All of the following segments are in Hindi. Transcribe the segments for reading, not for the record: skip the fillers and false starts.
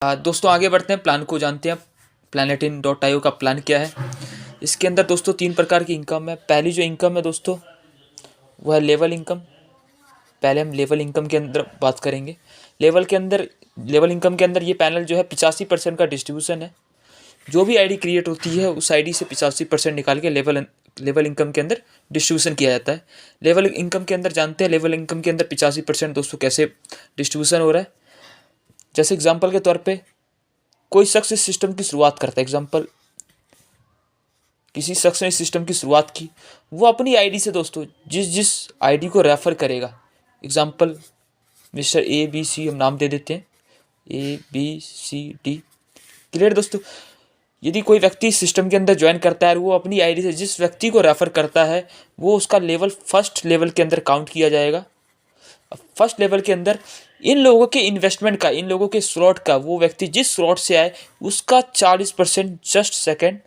दोस्तों आगे बढ़ते हैं, प्लान को जानते हैं। Planetin.io का प्लान क्या है। इसके अंदर दोस्तों 3 प्रकार की इनकम है। पहली जो इनकम है दोस्तों वह है लेवल इनकम। पहले हम लेवल इनकम के अंदर बात करेंगे। लेवल इनकम के अंदर ये पैनल जो है 85% का डिस्ट्रीब्यूशन है। जो भी आईडी क्रिएट होती है उस आईडी से 85% निकाल के लेवल इनकम के अंदर डिस्ट्रीब्यूशन किया जाता है। लेवल इनकम के अंदर जानते हैं लेवल इनकम के अंदर 85% दोस्तों कैसे डिस्ट्रीब्यूशन हो रहा है। जैसे एग्जांपल के तौर पे कोई शख्स इस सिस्टम की शुरुआत करता है। एग्जांपल, किसी शख्स ने इस सिस्टम की शुरुआत की, वो अपनी आईडी से दोस्तों जिस आईडी को रेफर करेगा, एग्जांपल मिस्टर ABC हम नाम दे देते हैं, ABCD। क्लियर दोस्तों। यदि कोई व्यक्ति इस सिस्टम के अंदर ज्वाइन करता है और वो अपनी आईडी से जिस व्यक्ति को रेफर करता है वो उसका लेवल फर्स्ट लेवल के अंदर काउंट किया जाएगा। फर्स्ट लेवल के अंदर इन लोगों के इन्वेस्टमेंट का, इन लोगों के स्लॉट का, वो व्यक्ति जिस स्लॉट से आए उसका 40% जस्ट सेकेंड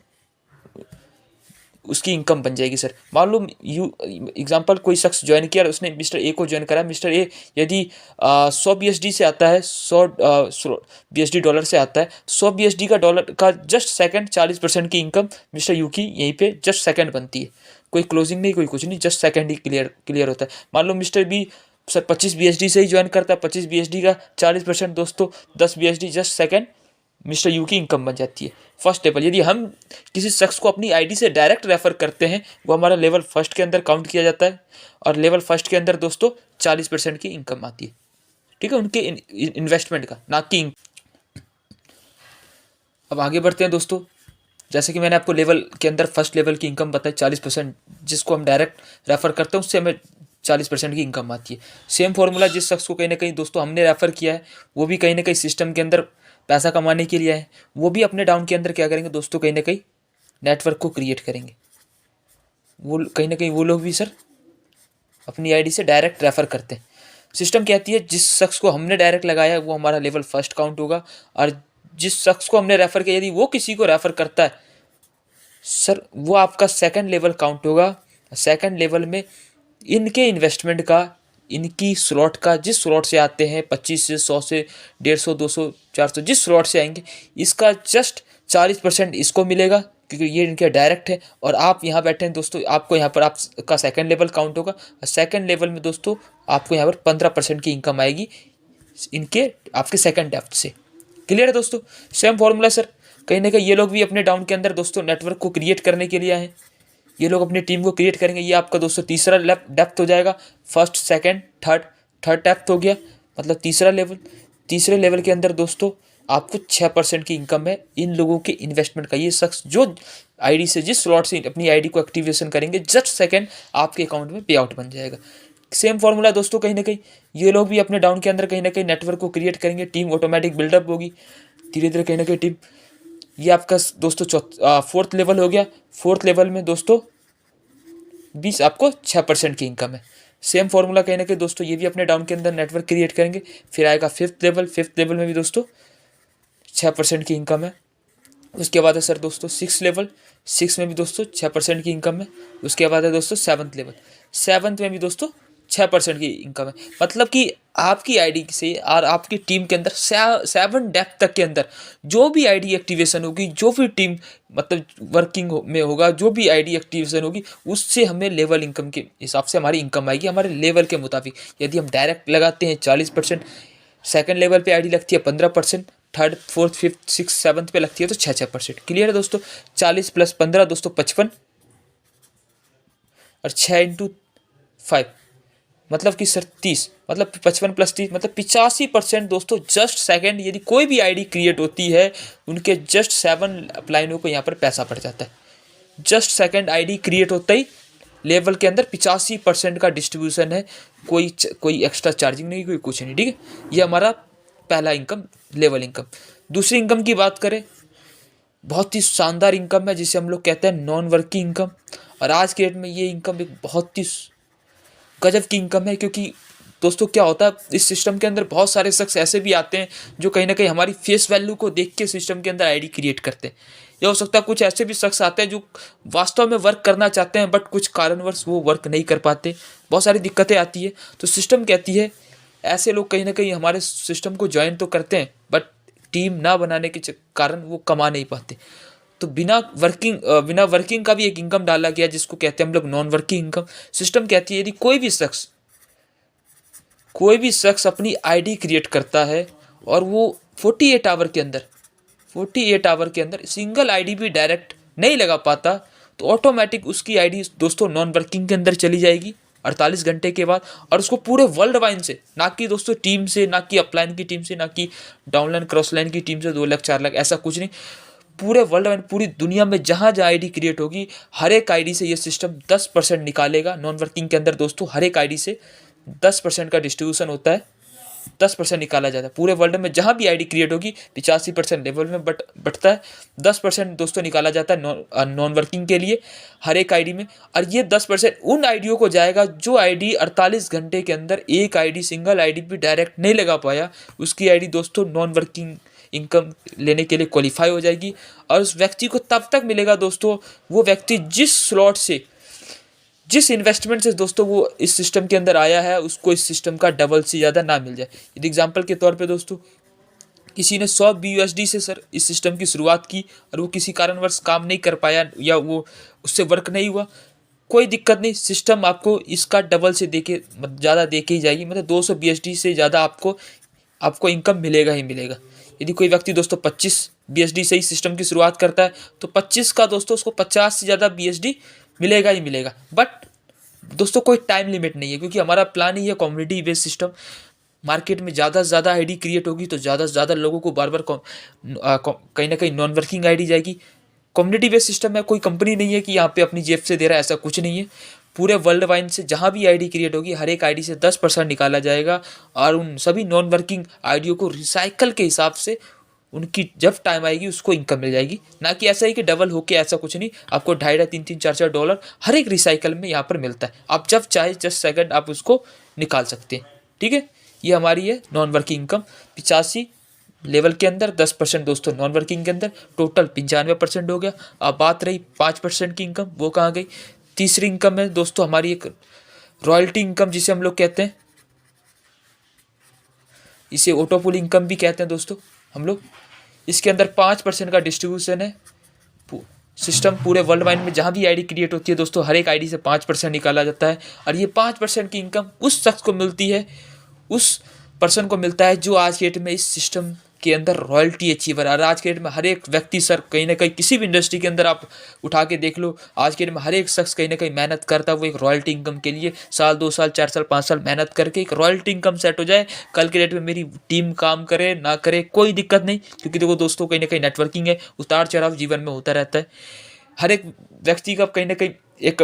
उसकी इनकम बन जाएगी। सर मान लो एग्जांपल कोई शख्स ज्वाइन किया और उसने मिस्टर ए को ज्वाइन करा। मिस्टर ए यदि 100 BSD से आता है, 100 BSD डॉलर से आता है, 100 BSD का डॉलर का जस्ट सेकंड 40% की इनकम मिस्टर यू की यहीं पे जस्ट सेकंड बनती है। कोई क्लोजिंग नहीं, कोई कुछ नहीं, जस्ट सेकंड ही क्लियर होता है। मान लो मिस्टर बी सर 25 BSD से ही ज्वाइन करता है, 25 BSD का 40% दोस्तों 10 BSD just second mister you की इनकम बन जाती है। फर्स्ट लेवल, यदि हम किसी शख्स को अपनी आईडी से डायरेक्ट रेफर करते हैं वो हमारा लेवल फर्स्ट के अंदर काउंट किया जाता है और लेवल फर्स्ट के अंदर दोस्तों 40% की इनकम आती है। ठीक है, उनके इन्वेस्टमेंट का, ना कि। अब आगे बढ़ते हैं दोस्तों। जैसे कि मैंने आपको लेवल के अंदर फर्स्ट लेवल की इनकम बताई 40%, जिसको हम डायरेक्ट रेफर करते हैं उससे हमें 40% की इनकम आती है। सेम फॉर्मूला जिस शख्स को कहीं ना कहीं दोस्तों हमने रेफर किया है वो भी कहीं ना कहीं सिस्टम के अंदर पैसा कमाने के लिए है, वो भी अपने डाउन के अंदर क्या करेंगे दोस्तों, कहीं ना कहीं नेटवर्क को क्रिएट करेंगे। वो कहीं ना कहीं वो लोग भी सर अपनी आईडी से डायरेक्ट रेफर करते हैं। सिस्टम कहती है जिस शख्स को हमने डायरेक्ट लगाया वो हमारा लेवल फर्स्ट काउंट होगा और जिस शख्स को हमने रेफर किया यदि वो किसी को रेफर करता है सर वो आपका सेकंड लेवल काउंट होगा। सेकंड लेवल में इनके इन्वेस्टमेंट का, इनकी स्लॉट का, जिस स्लॉट से आते हैं 25 से 100 से 150 200 400 जिस स्लॉट से आएंगे इसका जस्ट 40% इसको मिलेगा क्योंकि ये इनके डायरेक्ट है। और आप यहाँ बैठे हैं दोस्तों, आपको यहाँ पर आपका सेकंड लेवल काउंट होगा और सेकंड लेवल में दोस्तों आपको यहाँ पर 15% की इनकम आएगी इनके आपके सेकंड डेप्थ से। क्लियर है दोस्तों। सेम फॉर्मूला सर कहीं ना कहीं ये लोग भी अपने डाउन के अंदर दोस्तों नेटवर्क को क्रिएट करने के लिए आए हैं। ये लोग अपनी टीम को क्रिएट करेंगे। ये आपका दोस्तों तीसरा डेप्थ हो जाएगा। फर्स्ट सेकंड थर्ड डेप्थ हो गया, मतलब तीसरा लेवल। तीसरे लेवल के अंदर दोस्तों आपको 6% की इनकम है इन लोगों के इन्वेस्टमेंट का। ये शख्स जो आईडी से जिस स्लॉट से अपनी आईडी को एक्टिवेशन करेंगे जस्ट सेकंड आपके अकाउंट में पे आउट बन जाएगा। सेम फॉर्मूला दोस्तों कहीं ना कहीं ये लोग भी अपने डाउन के अंदर कहीं ना कहीं नेटवर्क को क्रिएट करेंगे। टीम ऑटोमेटिक बिल्डअप होगी धीरे धीरे कहीं ना कहीं टीम। ये आपका दोस्तों फोर्थ लेवल हो गया। फोर्थ लेवल में दोस्तों 20 आपको 6% की इनकम है। सेम फॉर्मूला कहीं ना कहीं दोस्तों ये भी अपने डाउन के अंदर नेटवर्क क्रिएट करेंगे। फिर आएगा फिफ्थ लेवल। फिफ्थ लेवल में भी दोस्तों 6% की इनकम है। उसके बाद है सर दोस्तों सिक्स लेवल। सिक्स में भी दोस्तों 6% की इनकम है। उसके बाद है दोस्तों सेवन्थ लेवल। सेवन्थ में भी दोस्तों 6% की इनकम है। मतलब कि आपकी आईडी से और आपकी टीम के अंदर 7 डेप्थ तक के अंदर जो भी आईडी एक्टिवेशन होगी, जो भी टीम मतलब वर्किंग में होगा, जो भी आईडी एक्टिवेशन होगी उससे हमें लेवल इनकम के हिसाब से हमारी इनकम आएगी हमारे लेवल के मुताबिक। यदि हम डायरेक्ट लगाते हैं 40%, सेकंड लेवल पे आईडी लगती है 15%, third fourth fifth six seventh पे लगती है तो 6%। क्लियर है दोस्तों। 40 + 15 दोस्तों 55 और 6 × 5 मतलब कि सर 30, मतलब 55 + 30 मतलब 85% दोस्तों जस्ट सेकंड। यदि कोई भी आईडी क्रिएट होती है उनके जस्ट 7 अपलाइनों को यहाँ पर पैसा पड़ जाता है। जस्ट सेकंड आईडी क्रिएट होता ही लेवल के अंदर 85% का डिस्ट्रीब्यूशन है। कोई एक्स्ट्रा चार्जिंग नहीं, कोई कुछ नहीं। ठीक है, ये हमारा पहला इनकम लेवल इनकम। दूसरी इनकम की बात करें, बहुत ही शानदार इनकम है जिसे हम लोग कहते हैं नॉन वर्किंग इनकम। और आज के डेट में ये इनकम एक बहुत ही गजब की इनकम है क्योंकि दोस्तों क्या होता है इस सिस्टम के अंदर बहुत सारे शख्स ऐसे भी आते हैं जो कहीं ना कहीं हमारी फेस वैल्यू को देख के सिस्टम के अंदर आईडी क्रिएट करते हैं। या हो सकता है कुछ ऐसे भी शख्स आते हैं जो वास्तव में वर्क करना चाहते हैं बट कुछ कारणवश वो वर्क नहीं कर पाते, बहुत सारी दिक्कतें आती है। तो सिस्टम कहती है ऐसे लोग कहीं ना कहीं हमारे सिस्टम को ज्वाइन तो करते हैं बट टीम ना बनाने के कारण वो कमा नहीं पाते। तो बिना वर्किंग का भी एक इनकम डाला गया जिसको कहते हैं हम लोग नॉन वर्किंग इनकम। सिस्टम कहती है यदि कोई भी शख्स अपनी आईडी क्रिएट करता है और वो 48 आवर के अंदर सिंगल आईडी भी डायरेक्ट नहीं लगा पाता, तो ऑटोमेटिक उसकी आईडी दोस्तों नॉन वर्किंग के अंदर चली जाएगी 48 घंटे के बाद। और उसको पूरे वर्ल्ड वाइड से, ना कि दोस्तों टीम से, ना कि अपलाइन की टीम से, ना कि डाउनलाइन क्रॉसलाइन की टीम से 2 लाख 4 लाख, ऐसा कुछ नहीं। पूरे वर्ल्ड वाइड, पूरी दुनिया में जहाँ जहाँ आईडी क्रिएट होगी, हर एक आईडी से ये सिस्टम 10% निकालेगा। नॉन वर्किंग के अंदर दोस्तों हर एक आईडी से 10% का डिस्ट्रीब्यूशन होता है, 10% निकाला जाता है। पूरे वर्ल्ड में जहाँ भी आईडी क्रिएट होगी 85% लेवल में बटता है, 10% दोस्तों निकाला जाता है नॉन वर्किंग के लिए हर एक आईडी में। और ये 10% उन आईडियों को जाएगा जो आईडी 48 घंटे के अंदर एक आईडी, सिंगल आईडी भी डायरेक्ट नहीं लगा पाया, उसकी आईडी दोस्तों नॉन वर्किंग इनकम लेने के लिए क्वालिफाई हो जाएगी। और उस व्यक्ति को तब तक मिलेगा दोस्तों, वो व्यक्ति जिस स्लॉट से, जिस इन्वेस्टमेंट से दोस्तों वो इस सिस्टम के अंदर आया है, उसको इस सिस्टम का डबल से ज़्यादा ना मिल जाए। यदि एग्जांपल के तौर पे दोस्तों किसी ने 100 BUSD से सर इस सिस्टम की शुरुआत की और वो किसी कारणवश काम नहीं कर पाया या वो उससे वर्क नहीं हुआ, कोई दिक्कत नहीं, सिस्टम आपको इसका डबल से देके ज़्यादा देके ही जाएगी। मतलब 200 BUSD से ज़्यादा आपको इनकम मिलेगा ही मिलेगा। यदि कोई व्यक्ति दोस्तों 25 BUSD से ही सिस्टम की शुरुआत करता है तो 25 का दोस्तों उसको 50 से ज़्यादा BUSD मिलेगा ही मिलेगा। बट दोस्तों कोई टाइम लिमिट नहीं है, क्योंकि हमारा प्लान ही है कम्युनिटी बेस्ड सिस्टम। मार्केट में ज़्यादा से ज़्यादा आईडी क्रिएट होगी तो ज़्यादा से ज़्यादा लोगों को बार बार कहीं ना कहीं नॉन वर्किंग आईडी जाएगी। कम्युनिटी बेस्ड सिस्टम है, कोई कंपनी नहीं है कि यहाँ पे अपनी जेब से दे रहा है, ऐसा कुछ नहीं है। पूरे वर्ल्ड वाइड से जहाँ भी आईडी क्रिएट होगी हर एक आईडी से 10% निकाला जाएगा और उन सभी नॉन वर्किंग आईडियों को रिसाइकल के हिसाब से उनकी जब टाइम आएगी उसको इनकम मिल जाएगी। ना कि ऐसा ही कि डबल होके, ऐसा कुछ नहीं। आपको $2.5, $3, $4 डॉलर हर एक रिसाइकल में यहाँ पर मिलता है। आप जब चाहे जस्ट सेकंड आप उसको निकाल सकते हैं। ठीक है, ये हमारी है नॉन वर्किंग इनकम। 85 लेवल के अंदर 10% दोस्तों नॉन वर्किंग के अंदर, टोटल 95% हो गया। अब बात रही 5% की इनकम, वो कहाँ गई? तीसरी इनकम है दोस्तों हमारी एक रॉयल्टी इनकम, जिसे हम लोग कहते हैं, इसे ऑटोपुल इनकम भी कहते हैं दोस्तों हम लोग। इसके अंदर 5% का डिस्ट्रीब्यूशन है। सिस्टम पूरे वर्ल्ड वाइड में जहाँ भी आईडी क्रिएट होती है दोस्तों हर एक आईडी से 5% निकाला जाता है। और ये 5% की इनकम उस शख्स को मिलती है, उस पर्सन को मिलता है जो आज के डेट में इस सिस्टम के अंदर रॉयल्टी अचीवर है। और आज के डेट में हर एक व्यक्ति सर कहीं ना कहीं किसी भी इंडस्ट्री के अंदर आप उठा के देख लो, आज के डेट में हर एक शख्स कहीं ना कहीं मेहनत करता है वो एक रॉयल्टी इनकम के लिए। साल 2 साल 4 साल 5 साल मेहनत करके एक रॉयल्टी इनकम सेट हो जाए। कल के डेट में मेरी टीम काम करे ना करे कोई दिक्कत नहीं, क्योंकि देखो दोस्तों कहीं ना कहीं नेटवर्किंग है, उतार चढ़ाव जीवन में होता रहता है। हर एक व्यक्ति का कहीं ना कहीं एक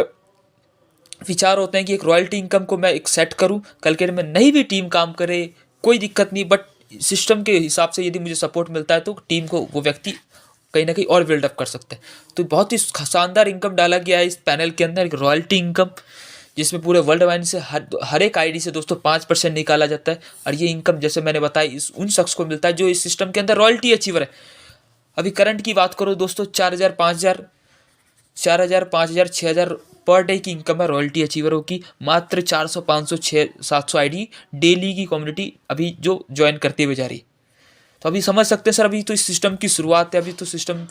विचार होते हैं कि एक रॉयल्टी इनकम को मैं एक सेट करूं, कल के डेट में नहीं भी टीम काम करे कोई दिक्कत नहीं, बट सिस्टम के हिसाब से यदि मुझे सपोर्ट मिलता है तो टीम को वो व्यक्ति कहीं ना कहीं और बिल्डअप कर सकते हैं। तो बहुत ही शानदार इनकम डाला गया है इस पैनल के अंदर, एक रॉयल्टी इनकम, जिसमें पूरे वर्ल्ड वाइड से हर एक आईडी से दोस्तों 5% निकाला जाता है। और ये इनकम जैसे मैंने बताया इस उन शख्स को मिलता है जो इस सिस्टम के अंदर रॉयल्टी अचीवर है। अभी करंट की बात करो दोस्तों 4,000, 5,000, 4,000, 5,000, 6,000 पर डे की इनकम है रॉयल्टी अचीवरों की। मात्र 400, 500, 700 आईडी डेली की कम्युनिटी अभी जो ज्वाइन करते हुए जा रही है। तो अभी समझ सकते हैं सर, अभी तो इस सिस्टम की शुरुआत है, अभी तो सिस्टम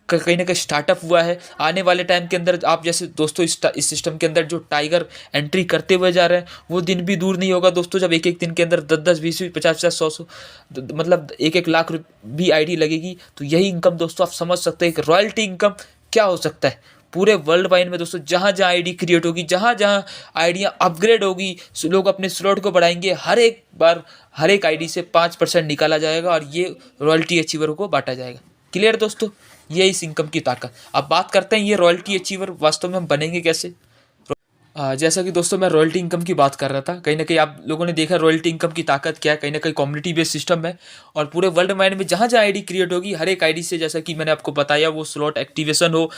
कहीं ना कहीं स्टार्टअप हुआ है। आने वाले टाइम के अंदर आप जैसे दोस्तों इस सिस्टम के अंदर जो टाइगर एंट्री करते हुए जा रहे हैं वो दिन भी दूर नहीं होगा दोस्तों, जब एक एक दिन के अंदर 10-10, 20-20, 50-50, 100-100 मतलब 1-1 लाख भी आईडी लगेगी। तो यही इनकम दोस्तों आप समझ सकते हैं कि रॉयल्टी इनकम क्या हो सकता है। पूरे वर्ल्ड वाइड में दोस्तों जहाँ जहाँ आईडी क्रिएट होगी, जहाँ जहाँ आईडियाँ अपग्रेड होगी, लोग अपने स्लॉट को बढ़ाएंगे, हर एक बार हर एक आईडी से 5% निकाला जाएगा और ये रॉयल्टी अचीवरों को बांटा जाएगा। क्लियर दोस्तों, ये इस इनकम की ताकत। अब बात करते हैं ये रॉयल्टी अचीवर वास्तव में हम बनेंगे कैसे। जैसा कि दोस्तों मैं रॉयल्टी इनकम की बात कर रहा था, कहीं ना कहीं आप लोगों ने देखा रॉयल्टी इनकम की ताकत क्या है। कहीं ना कहीं कम्युनिटी बेस्ड सिस्टम है और पूरे वर्ल्ड वाइड में जहाँ जहाँ आईडी क्रिएट होगी हर एक आईडी से, जैसा कि मैंने आपको बताया, वो स्लॉट एक्टिवेशन हो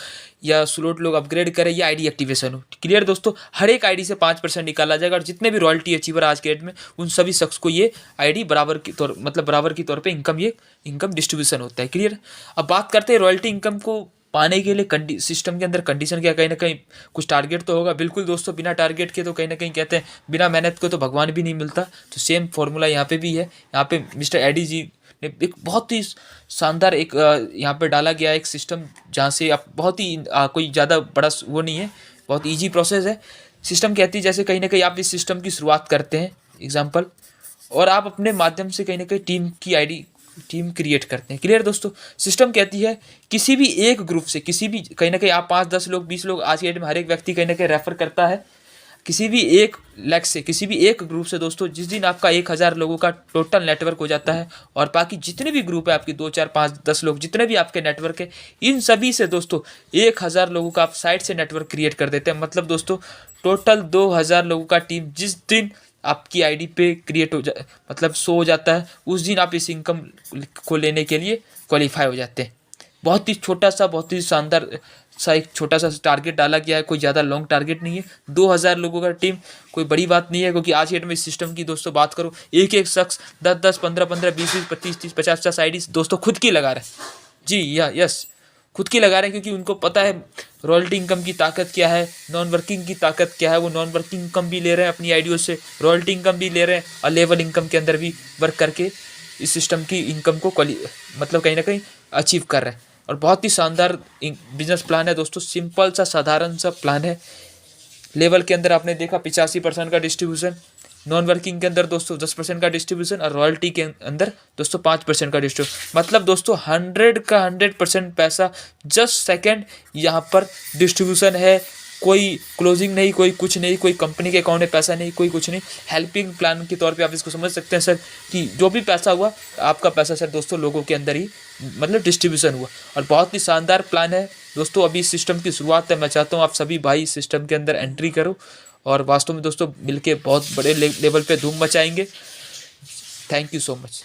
या स्लॉट लोग अपग्रेड करें या आईडी एक्टिवेशन हो। क्लियर दोस्तों, हर एक आईडी से 5% निकाला जाएगा और जितने भी रॉयल्टी अचीवर आज के डेट में उन सभी शख्स को ये आईडी बराबर के तौर पर इनकम डिस्ट्रीब्यूशन होता है। क्लियर। अब बात करते हैं रॉयल्टी इनकम को पाने के लिए सिस्टम के अंदर कंडीशन क्या, कहीं ना कहीं कुछ टारगेट तो होगा। बिल्कुल दोस्तों, बिना टारगेट के तो कहीं ना कहीं कहते हैं बिना मेहनत को तो भगवान भी नहीं मिलता। तो सेम फॉर्मूला यहाँ पे भी है। यहाँ पे मिस्टर एडी जी एक बहुत ही शानदार एक यहाँ पे डाला गया एक सिस्टम, जहाँ से आप बहुत ही कोई ज़्यादा बड़ा वो नहीं है, बहुत ईजी प्रोसेस है। सिस्टम कहती है जैसे कहीं ना कहीं आप इस सिस्टम की शुरुआत करते हैं एग्जाम्पल, और आप अपने माध्यम से कहीं ना कहीं टीम क्रिएट करते हैं। क्लियर दोस्तों। सिस्टम कहती है किसी भी एक ग्रुप से, किसी भी कहीं ना कहीं आप 5, 10 लोग, 20 लोग, आज के डेट में हर एक व्यक्ति कहीं ना कहीं रेफर करता है किसी भी एक लेग से, किसी भी एक ग्रुप से दोस्तों। जिस दिन आपका 1000 लोगों का टोटल नेटवर्क हो जाता है, और बाकी जितने भी ग्रुप है आपकी 2, 4, 5, 10 लोग, जितने भी आपके नेटवर्क है, इन सभी से दोस्तों 1000 लोगों का आप साइड से नेटवर्क क्रिएट कर देते हैं। मतलब दोस्तों टोटल 2000 लोगों का टीम जिस दिन आपकी आईडी पे क्रिएट हो जाए, मतलब शो हो जाता है, उस दिन आप इस इनकम को लेने के लिए क्वालिफाई हो जाते हैं। बहुत ही छोटा सा, बहुत ही शानदार सा एक छोटा सा टारगेट डाला गया है, कोई ज़्यादा लॉन्ग टारगेट नहीं है। 2000 लोगों का टीम कोई बड़ी बात नहीं है, क्योंकि आज की डेट में इस सिस्टम की दोस्तों बात करो, एक एक शख्स 10-10, 15-15, 20-20, 25-30, 50-50 आईडी दोस्तों खुद की लगा रहे हैं। जी यस, खुद की लगा रहे हैं, क्योंकि उनको पता है रॉयल्टी इनकम की ताकत क्या है, नॉन वर्किंग की ताकत क्या है। वो नॉन वर्किंग इनकम भी ले रहे हैं अपनी आईडियो से, रॉयल्टी इनकम भी ले रहे हैं, और लेवल इनकम के अंदर भी वर्क करके इस सिस्टम की इनकम को मतलब कहीं ना कहीं अचीव कर रहे हैं। और बहुत ही शानदार बिजनेस प्लान है दोस्तों, सिंपल सा साधारण सा प्लान है। लेवल के अंदर आपने देखा 85% का डिस्ट्रीब्यूशन, नॉन वर्किंग के अंदर दोस्तों 10% का डिस्ट्रीब्यूशन, और रॉयल्टी के अंदर दोस्तों 5% का डिस्ट्रीब्यूशन। मतलब दोस्तों 100 का 100% पैसा जस्ट सेकेंड यहाँ पर डिस्ट्रीब्यूशन है। कोई क्लोजिंग नहीं, कोई कुछ नहीं, कोई कंपनी के अकाउंट में पैसा नहीं, कोई कुछ नहीं। हेल्पिंग प्लान के तौर पे आप इसको समझ सकते हैं सर, कि जो भी पैसा हुआ आपका पैसा सर दोस्तों लोगों के अंदर ही मतलब डिस्ट्रीब्यूशन हुआ। और बहुत ही शानदार प्लान है दोस्तों। अभी इस सिस्टम की शुरुआत है, मैं चाहता हूँ आप सभी भाई इस सिस्टम के अंदर एंट्री करो, और वास्तव में दोस्तों मिलके बहुत बड़े लेवल पे धूम मचाएंगे। Thank you so much.